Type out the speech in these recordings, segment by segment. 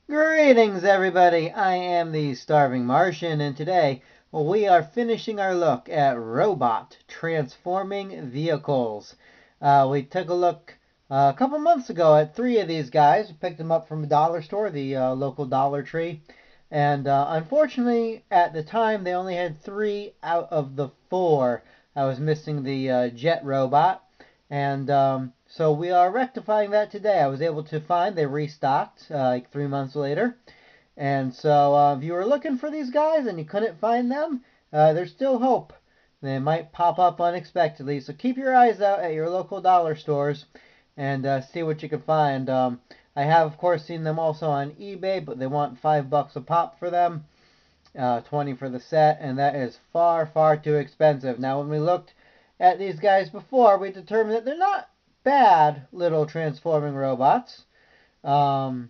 Greetings, everybody. I am the Starving Martian, and today we are finishing our look at robot transforming vehicles. We took a look a couple months ago at three of these guys. We picked them up from a dollar store, the local Dollar Tree, and unfortunately, at the time, they only had three out of the four. I was missing the jet robot, and so we are rectifying that today. I was able to find they restocked like 3 months later. And so if you were looking for these guys and you couldn't find them, there's still hope. They might pop up unexpectedly. So keep your eyes out at your local dollar stores and see what you can find. I have, of course, seen them also on eBay, but they want $5 a pop for them, 20 for the set, and that is far, far too expensive. Now, when we looked at these guys before, we determined that they're not bad little transforming robots. In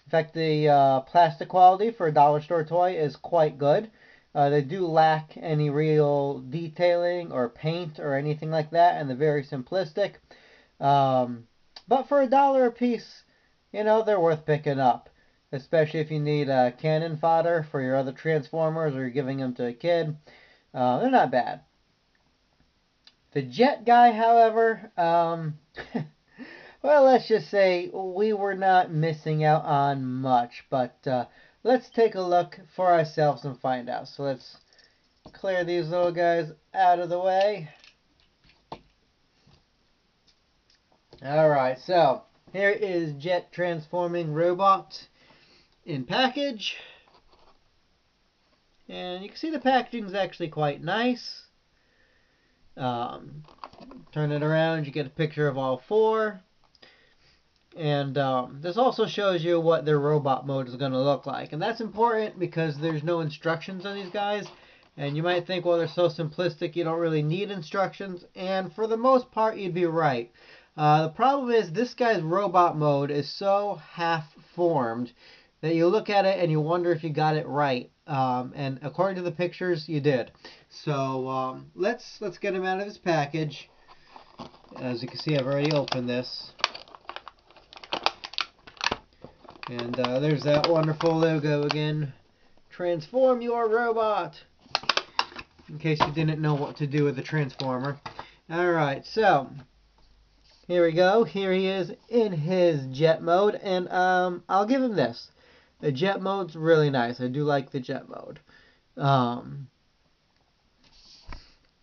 fact, the plastic quality for a dollar store toy is quite good. They do lack any real detailing or paint or anything like that, and they're very simplistic. Um, but for $1 a piece, they're worth picking up, especially if you need cannon fodder for your other Transformers or you're giving them to a kid. They're not bad. The Jet guy, however, well, let's just say we were not missing out on much, but let's take a look for ourselves and find out. So let's clear these little guys out of the way. Alright, so here is Jet Transforming Robot in package. And you can see the packaging is actually quite nice. Turn it around, you get a picture of all four. And this also shows you what their robot mode is going to look like. And that's important because there's no instructions on these guys. And you might think, well, they're so simplistic, you don't really need instructions. And for the most part, you'd be right. The problem is this guy's robot mode is so half-formed that you look at it and you wonder if you got it right. And according to the pictures, you did. So let's get him out of his package. As you can see, I've already opened this. And there's that wonderful logo again. Transform your robot. In case you didn't know what to do with the Transformer. Alright, so here we go. Here he is in his jet mode. And I'll give him this. The jet mode's really nice. I do like the jet mode.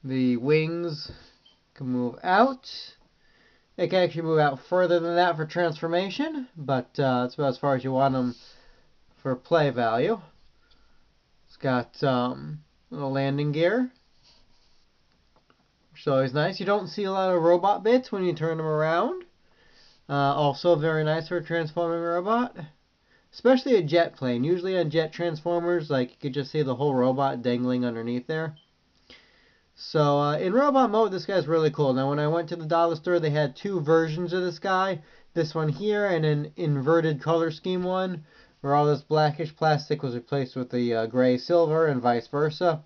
The wings can move out. They can actually move out further than that for transformation, but that's about as far as you want them for play value. It's got little landing gear, which is always nice. You don't see a lot of robot bits when you turn them around. Also very nice for a transforming robot, especially a jet plane. Usually on jet transformers, like you could just see the whole robot dangling underneath there. So in robot mode, this guy's really cool. Now, when I went to the dollar store, they had two versions of this guy. This one here and an inverted color scheme one, where all this blackish plastic was replaced with the gray silver and vice versa.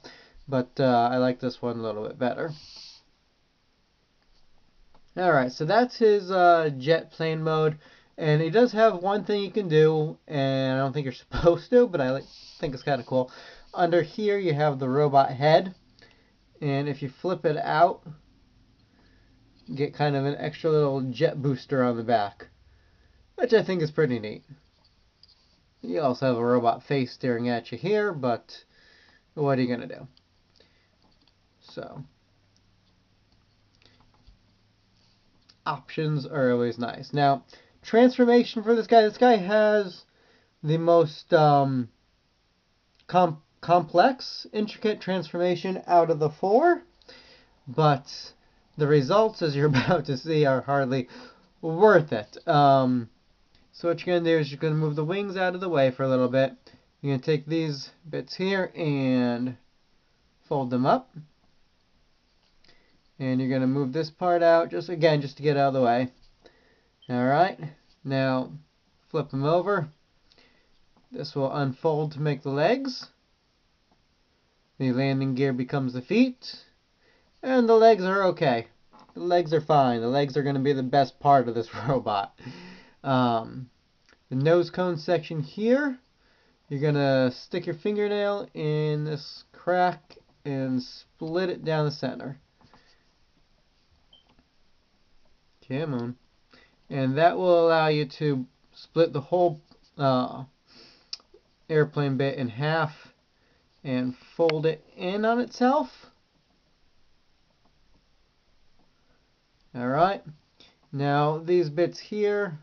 But I like this one a little bit better. Alright, so that's his jet plane mode. And he does have one thing you can do, and I don't think you're supposed to, but I think it's kind of cool. Under here, you have the robot head. And if you flip it out, you get kind of an extra little jet booster on the back, which I think is pretty neat. You also have a robot face staring at you here, but what are you going to do? So, options are always nice. Now, transformation for this guy has the most complex, intricate transformation out of the four, but the results, as you're about to see, are hardly worth it. So what you're going to do is you're going to move the wings out of the way for a little bit. You're going to take these bits here and fold them up. And you're going to move this part out, just to get out of the way. Alright, now flip them over. This will unfold to make the legs. The landing gear becomes the feet. And the legs are okay. The legs are fine. The legs are going to be the best part of this robot. the nose cone section here. You're going to stick your fingernail in this crack and split it down the center. Come on. And that will allow you to split the whole airplane bit in half and fold it in on itself. Alright. Now these bits here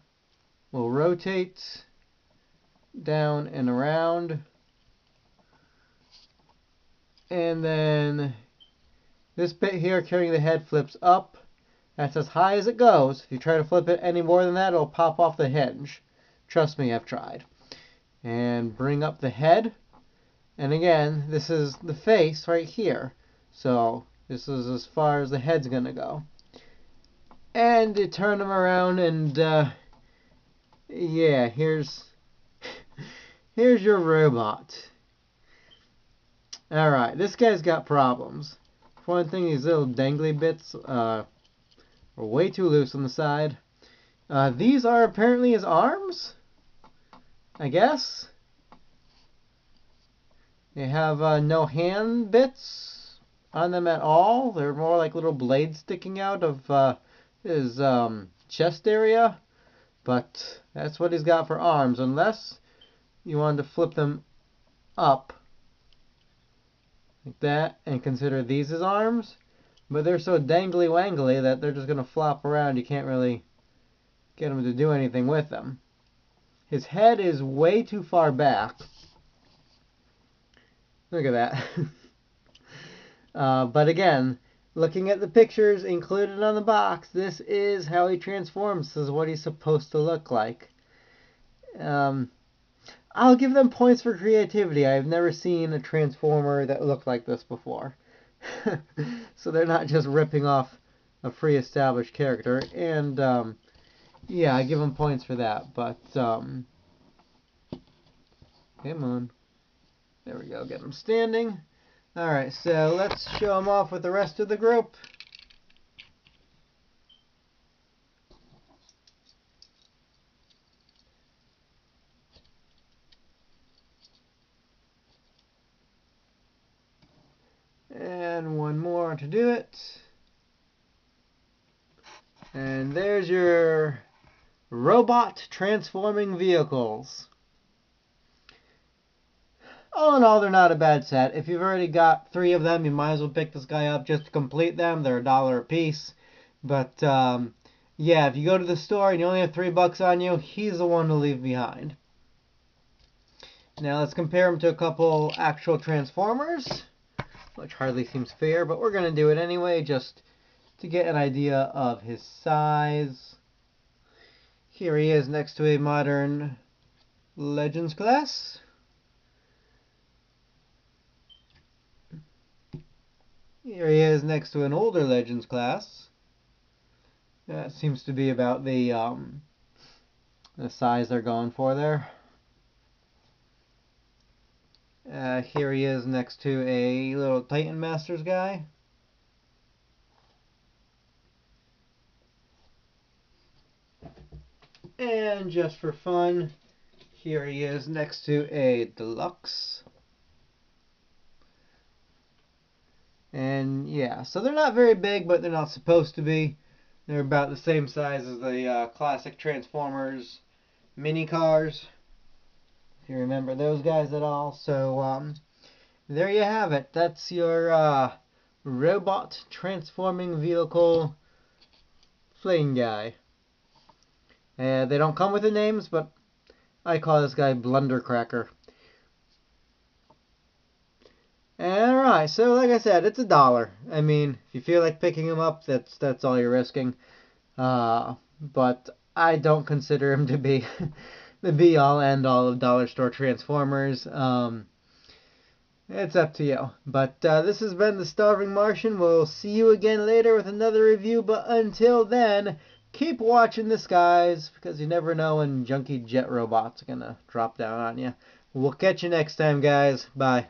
will rotate down and around. And then this bit here carrying the head flips up. That's as high as it goes. If you try to flip it any more than that, it'll pop off the hinge. Trust me, I've tried. And bring up the head. And again, this is the face right here. So this is as far as the head's going to go. And you turn them around and, yeah, here's your robot. Alright, this guy's got problems. For one thing, these little dangly bits are way too loose on the side. These are apparently his arms, I guess. They have no hand bits on them at all. They're more like little blades sticking out of his chest area. But that's what he's got for arms, unless you wanted to flip them up like that and consider these as arms. But they're so dangly wangly that they're just going to flop around. You can't really get him to do anything with them. His head is way too far back. Look at that. But again, looking at the pictures included on the box, this is how he transforms. This is what he's supposed to look like. I'll give them points for creativity. I've never seen a Transformer that looked like this before. So they're not just ripping off a pre-established character. And yeah, I give them points for that. But come on. There we go. Get them standing. Alright, so let's show them off with the rest of the group. And one more to do it. And there's your robot transforming vehicles. All in all, they're not a bad set. If you've already got 3 of them, you might as well pick this guy up just to complete them. They're $1 a piece. But yeah, if you go to the store and you only have $3 on you, he's the one to leave behind. Now let's compare him to a couple actual Transformers, which hardly seems fair, but we're going to do it anyway just to get an idea of his size. Here he is next to a modern Legends class. Here he is next to an older Legends class. That seems to be about the size they're going for there. Here he is next to a little Titan Masters guy. And just for fun, here he is next to a Deluxe. And yeah, so they're not very big, but they're not supposed to be. They're about the same size as the classic Transformers mini cars, if you remember those guys at all. So there you have it. That's your robot transforming vehicle flying guy. They don't come with the names, but I call this guy Blundercracker. Alright, so like I said, it's $1. I mean, if you feel like picking him up, that's all you're risking. But I don't consider him to be the be-all, end-all of dollar store Transformers. It's up to you. But this has been the Starving Martian. We'll see you again later with another review. But until then, keep watching the skies, because you never know when junky jet robots are going to drop down on you. We'll catch you next time, guys. Bye.